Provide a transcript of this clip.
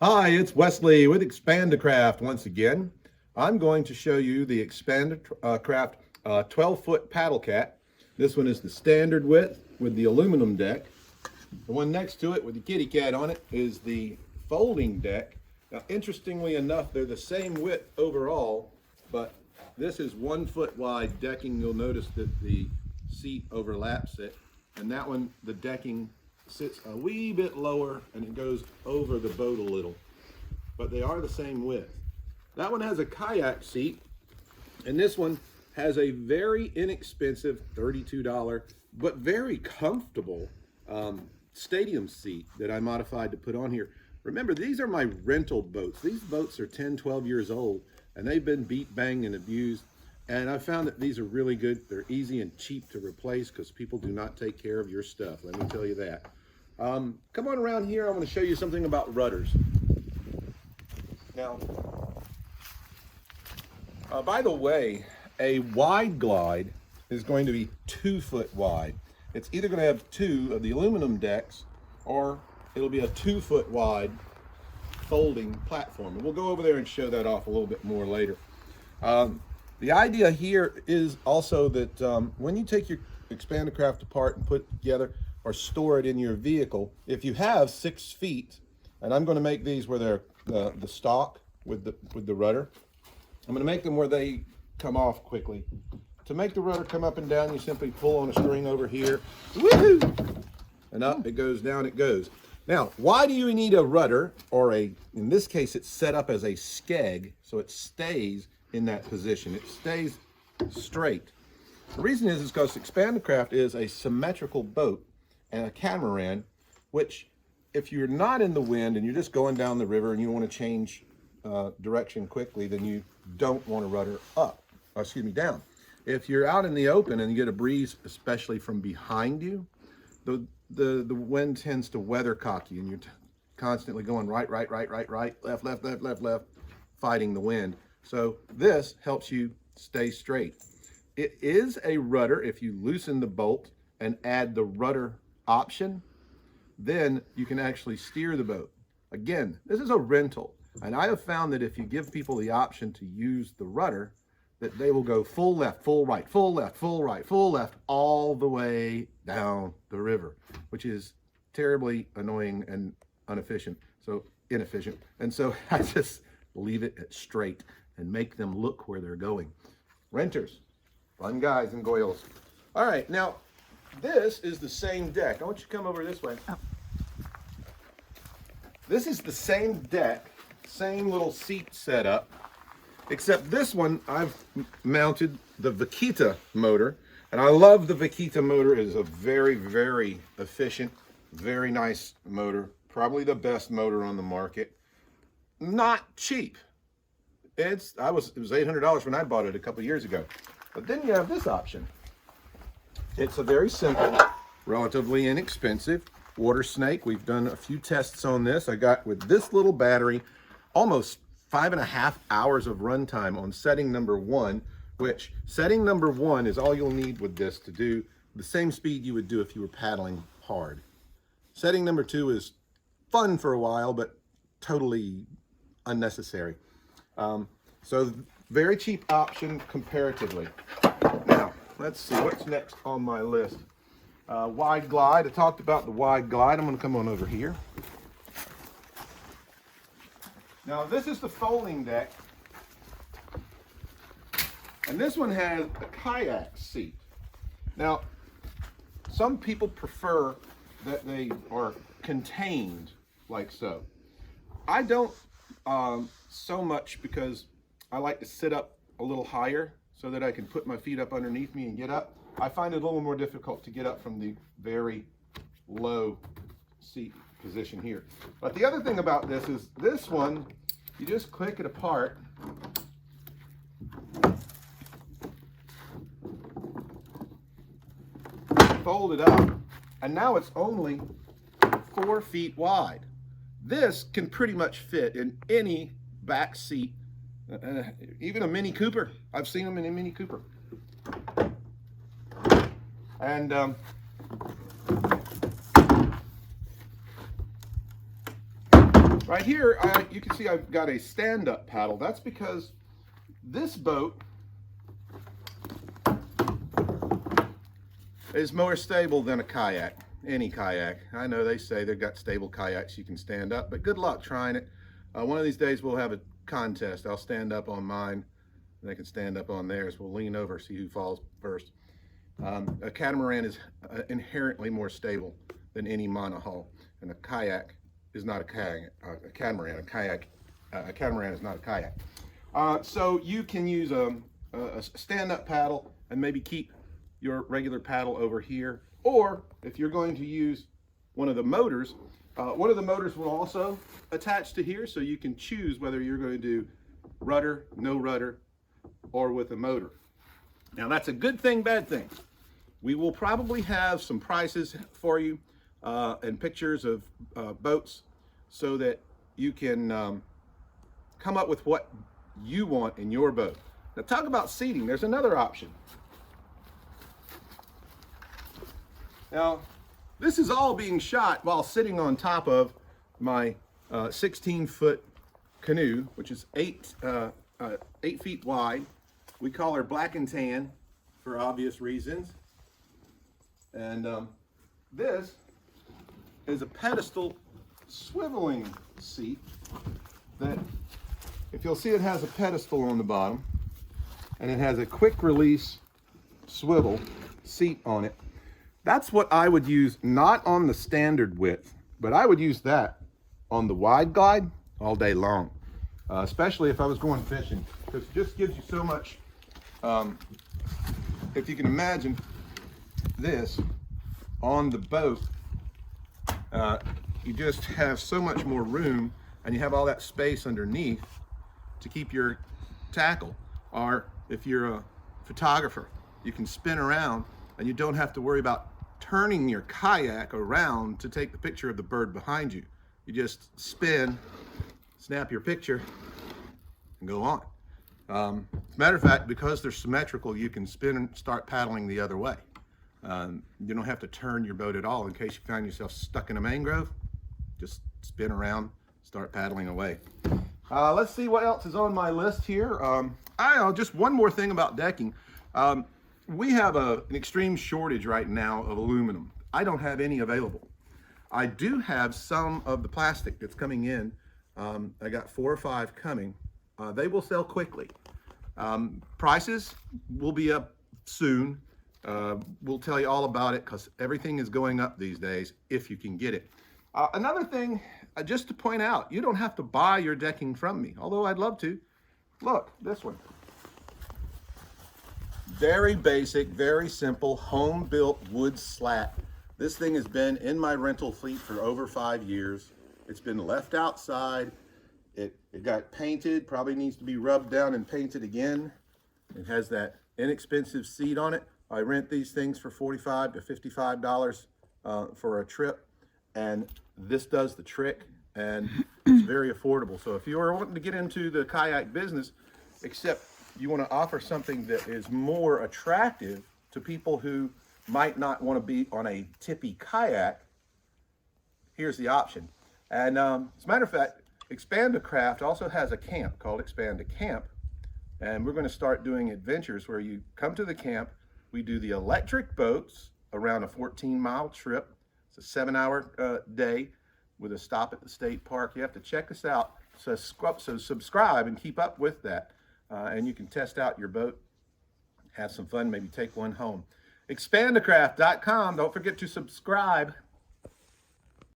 Hi, it's Wesley with Expandacraft once again. I'm going to show you the Expandacraft 12-foot paddle cat. This one is the standard width with the aluminum deck. The one next to it with the kitty cat on it is the folding deck. Now, interestingly enough, they're the same width overall, but this is 1 foot wide decking. You'll notice that the seat overlaps it, and that one, the decking sits a wee bit lower and it goes over the boat a little, but they are the same width. That one has a kayak seat, and this one has a very inexpensive $32 but very comfortable stadium seat that I modified to put on here. Remember, these are my rental boats. These boats are 10, 12 years old and they've been beat, banged, and abused. And I found that these are really good. They're easy and cheap to replace because people do not take care of your stuff. Let me tell you that. Come on around here. I'm going to show you something about rudders. Now, by the way, a wide glide is going to be 2 foot wide. It's either going to have 2 of the aluminum decks or it'll be a 2 foot wide folding platform. And we'll go over there and show that off a little bit more later. The idea here is also that when you take your Expandacraft apart and put it together or store it in your vehicle, if you have 6 feet, and I'm going to make these where they're the stock with the rudder, I'm going to make them where they come off quickly. To make the rudder come up and down, you simply pull on a string over here, woohoo, and up it goes, down it goes. Now, why do you need a rudder, or in this case, it's set up as a skeg, so it stays in that position. It stays straight. The reason is because Expandacraft is a symmetrical boat and a catamaran, which if you're not in the wind and you're just going down the river and you want to change direction quickly, then you don't want to rudder up, or excuse me, down. If you're out in the open and you get a breeze, especially from behind you, the wind tends to weathercock you and you're constantly going right, left, fighting the wind. So this helps you stay straight. It is a rudder. If you loosen the bolt and add the rudder option, then you can actually steer the boat. Again, this is a rental, and I have found that if you give people the option to use the rudder, that they will go full left, full right, full left, full right, full left, all the way down the river, which is terribly annoying and inefficient. And so I just leave it at straight and make them look where they're going. Renters, fun guys and goyles. All right, now this is the same deck. I want you to come over this way. Oh. This is the same deck, same little seat setup, except this one I've mounted the Vaquita motor, and I love the Vaquita motor. It is a very, very efficient, very nice motor, probably the best motor on the market. Not cheap. It was $800 when I bought it a couple years ago. But then you have this option. It's a very simple, relatively inexpensive water snake. We've done a few tests on this. I got, with this little battery, almost 5.5 hours of runtime on setting number 1, which setting number 1 is all you'll need with this to do the same speed you would do if you were paddling hard. Setting number 2 is fun for a while, but totally unnecessary. So very cheap option comparatively. Now, let's see what's next on my list. Wide glide. I talked about the wide glide. I'm going to come on over here. Now, this is the folding deck, and this one has a kayak seat. Now, some people prefer that they are contained like so. I don't so much, because I like to sit up a little higher so that I can put my feet up underneath me and get up. I find it a little more difficult to get up from the very low seat position here. But the other thing about this is this one, you just click it apart. Fold it up, and now it's only 4 feet wide. This can pretty much fit in any back seat, even a Mini Cooper. I've seen them in a Mini Cooper. And Right here, you can see I've got a stand-up paddle. That's because this boat is more stable than a kayak, any kayak. I know they say they've got stable kayaks you can stand up, but good luck trying it. One of these days we'll have a contest. I'll stand up on mine, and they can stand up on theirs. We'll lean over, see who falls first. A catamaran is inherently more stable than any monohull, and a kayak is not a kayak. A catamaran is not a kayak. So you can use a stand-up paddle and maybe keep your regular paddle over here, or if you're going to use one of the motors will also attach to here, so you can choose whether you're going to do rudder, no rudder, or with a motor. Now that's a good thing, bad thing. We will probably have some prices for you and pictures of boats so that you can come up with what you want in your boat. Now talk about seating, there's another option. Now, this is all being shot while sitting on top of my 16-foot canoe, which is 8 feet wide. We call her black and tan for obvious reasons. And this is a pedestal swiveling seat that, if you'll see, it has a pedestal on the bottom, and it has a quick release swivel seat on it. That's what I would use, not on the standard width, but I would use that on the wide glide all day long, especially if I was going fishing, because it just gives you so much. If you can imagine this on the boat, you just have so much more room, and you have all that space underneath to keep your tackle. Or if you're a photographer, you can spin around and you don't have to worry about turning your kayak around to take the picture of the bird behind you. You just spin, snap your picture, and go on. As a matter of fact, because they're symmetrical, you can spin and start paddling the other way. You don't have to turn your boat at all. In case you find yourself stuck in a mangrove, just spin around, start paddling away. Let's see what else is on my list here. Just one more thing about decking. We have an extreme shortage right now of aluminum. I don't have any available. I do have some of the plastic that's coming in. I got 4 or 5 coming. They will sell quickly. Prices will be up soon. We'll tell you all about it because everything is going up these days if you can get it. Another thing, just to point out, you don't have to buy your decking from me, although I'd love to. Look, this one. Very basic, very simple, home-built wood slat. This thing has been in my rental fleet for over 5 years. It's been left outside. It got painted, probably needs to be rubbed down and painted again. It has that inexpensive seat on it. I rent these things for $45 to $55 for a trip, and this does the trick, and it's very affordable. So if you're wanting to get into the kayak business, except you want to offer something that is more attractive to people who might not want to be on a tippy kayak, here's the option. And as a matter of fact, Expandacraft also has a camp called Expandacamp, and we're going to start doing adventures where you come to the camp. We do the electric boats around a 14-mile trip. It's a 7-hour day with a stop at the state park. You have to check us out. So subscribe and keep up with that. And you can test out your boat, have some fun, maybe take one home. Expandacraft.com. Don't forget to subscribe.